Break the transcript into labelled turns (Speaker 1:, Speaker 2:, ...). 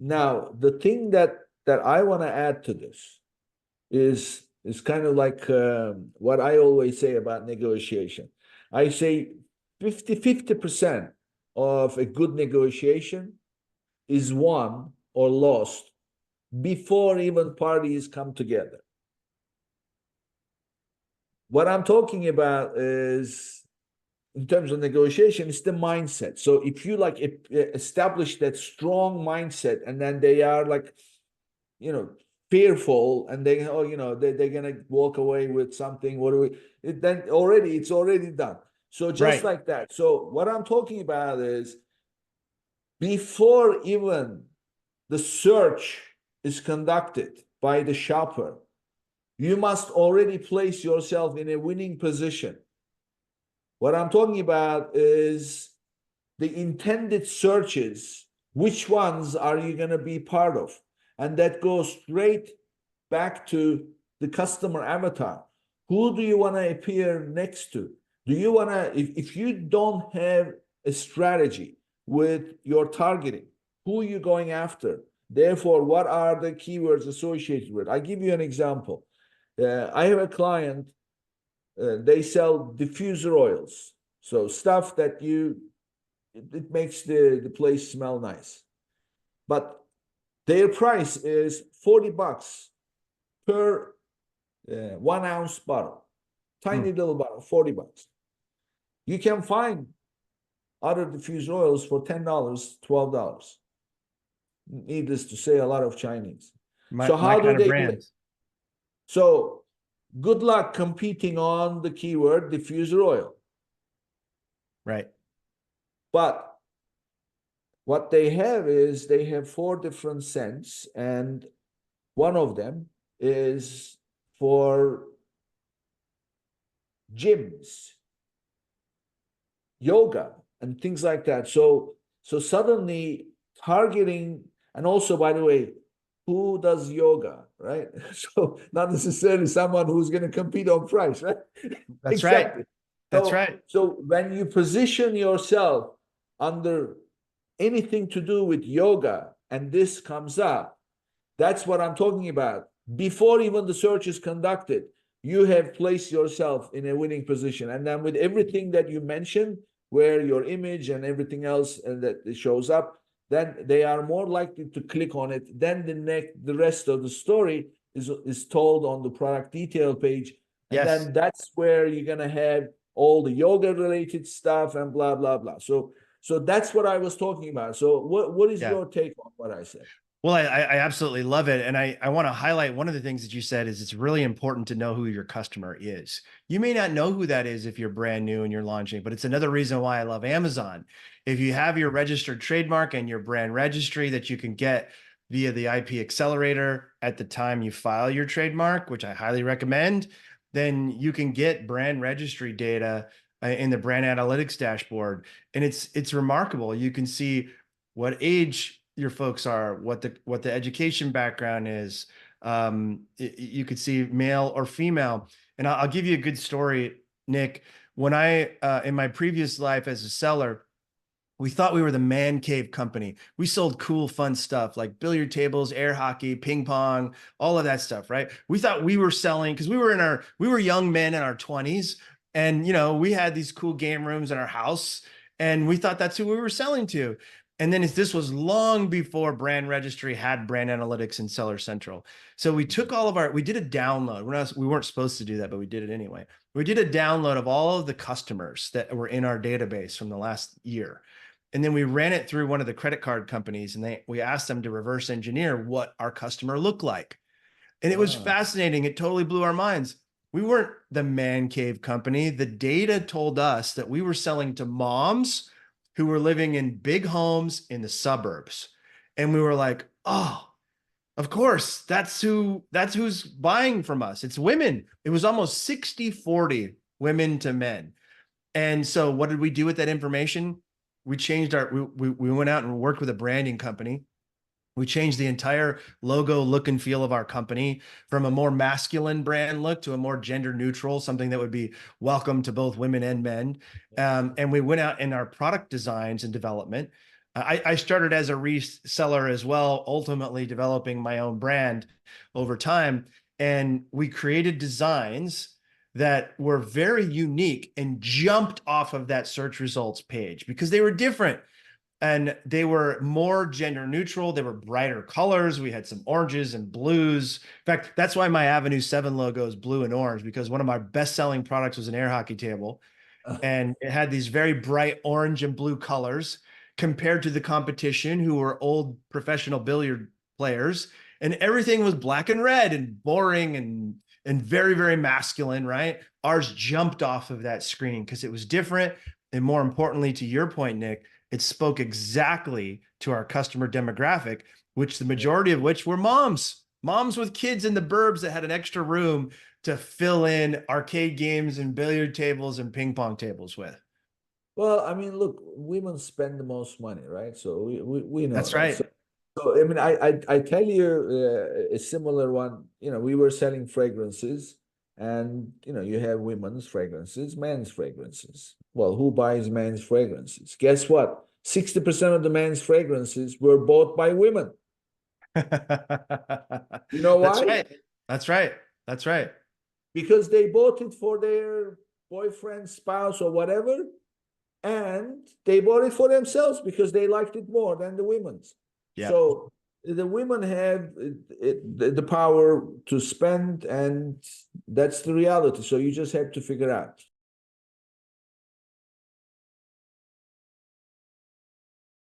Speaker 1: Now, the thing that I want to add to this is kind of like what I always say about negotiation. I say 50% of a good negotiation is won or lost before even parties come together. What I'm talking about is, in terms of negotiation, it's the mindset. So if you like establish that strong mindset, and then they are like, fearful, and they, they're gonna walk away with something. What do we? Then already it's already done. So just
Speaker 2: Right.
Speaker 1: like that. So what I'm talking about is, before even the search is conducted by the shopper, you must already place yourself in a winning position. What I'm talking about is the intended searches. Which ones are you going to be part of? And that goes straight back to the customer avatar. Who do you want to appear next to? Do you want to, if you don't have a strategy with your targeting, who are you going after? Therefore, what are the keywords associated with? I give you an example. I have a client, they sell diffuser oils. So stuff that it makes the place smell nice. But their price is $40 per 1 ounce bottle. Tiny little bottle, $40. You can find other diffuser oils for $10, $12. Needless to say, a lot of Chinese. So
Speaker 2: My
Speaker 1: how do
Speaker 2: kind of
Speaker 1: they do it?
Speaker 2: brands.
Speaker 1: So good luck competing on the keyword diffuser oil.
Speaker 2: Right.
Speaker 1: But what they have is, they have 4 different scents, and one of them is for gyms, yoga, and things like that. So suddenly targeting, and also, by the way, who does yoga, right? So not necessarily someone who's going to compete on price, right?
Speaker 2: That's right.
Speaker 1: Exactly.
Speaker 2: That's right.
Speaker 1: So when you position yourself under anything to do with yoga, and this comes up, that's what I'm talking about. Before even the search is conducted, you have placed yourself in a winning position. And then with everything that you mentioned, where your image and everything else that shows up, then they are more likely to click on it. Then the rest of the story is told on the product detail page. And
Speaker 2: Yes.
Speaker 1: then that's where you're going to have all the yoga related stuff and blah, blah, blah. So that's what I was talking about. So what is
Speaker 2: Yeah.
Speaker 1: your take on what I said?
Speaker 2: Well, I absolutely love it. And I want to highlight one of the things that you said is it's really important to know who your customer is. You may not know who that is if you're brand new and you're launching, but it's another reason why I love Amazon. If you have your registered trademark and your brand registry that you can get via the IP Accelerator at the time you file your trademark, which I highly recommend, then you can get brand registry data in the brand analytics dashboard. And it's remarkable. You can see what age your folks are, what the education background is. You could see male or female. And I'll give you a good story, Nick. When I, in my previous life as a seller, we thought we were the man cave company. We sold cool, fun stuff like billiard tables, air hockey, ping pong, all of that stuff, right? We thought we were selling because we were young men in our 20s. And, we had these cool game rooms in our house and we thought that's who we were selling to. And then this was long before Brand Registry had Brand Analytics and Seller Central. So we took we did a download. We weren't supposed to do that, but we did it anyway. We did a download of all of the customers that were in our database from the last year. And then we ran it through one of the credit card companies and we asked them to reverse engineer what our customer looked like. And it was fascinating. It totally blew our minds. We weren't the man cave company. The data told us that we were selling to moms who were living in big homes in the suburbs. And we were like, oh, of course, that's who's buying from us. It's women. It was almost 60-40 women to men. And so what did we do with that information? We changed we went out and worked with a branding company. We changed the entire logo look and feel of our company from a more masculine brand look to a more gender neutral, something that would be welcome to both women and men. And we went out in our product designs and development. I started as a reseller as well, ultimately developing my own brand over time. And we created designs that were very unique and jumped off of that search results page because they were different and they were more gender neutral. They were brighter colors. We had some oranges and blues. In fact, that's why my Avenue 7 logo is blue and orange, because one of my best selling products was an air hockey table. And it had these very bright orange and blue colors compared to the competition, who were old professional billiard players. And everything was black and red and boring and very, very masculine, right? Ours jumped off of that screen because it was different. And more importantly, to your point, Nick, it spoke exactly to our customer demographic, which the majority of which were moms with kids in the burbs that had an extra room to fill in arcade games and billiard tables and ping pong tables with.
Speaker 1: Well, I mean, look, women spend the most money, right? So we know
Speaker 2: That's
Speaker 1: that.
Speaker 2: right.
Speaker 1: So I mean, I tell you a similar one. You know, we were selling fragrances, and you know, you have women's fragrances, men's fragrances. Well, who buys men's fragrances? Guess what? 60% of the men's fragrances were bought by women. You know
Speaker 2: That's
Speaker 1: why?
Speaker 2: right. That's right. That's right.
Speaker 1: Because they bought it for their boyfriend, spouse, or whatever, and they bought it for themselves because they liked it more than the women's.
Speaker 2: Yeah.
Speaker 1: So the women have the power to spend, and that's the reality. So you just have to figure out.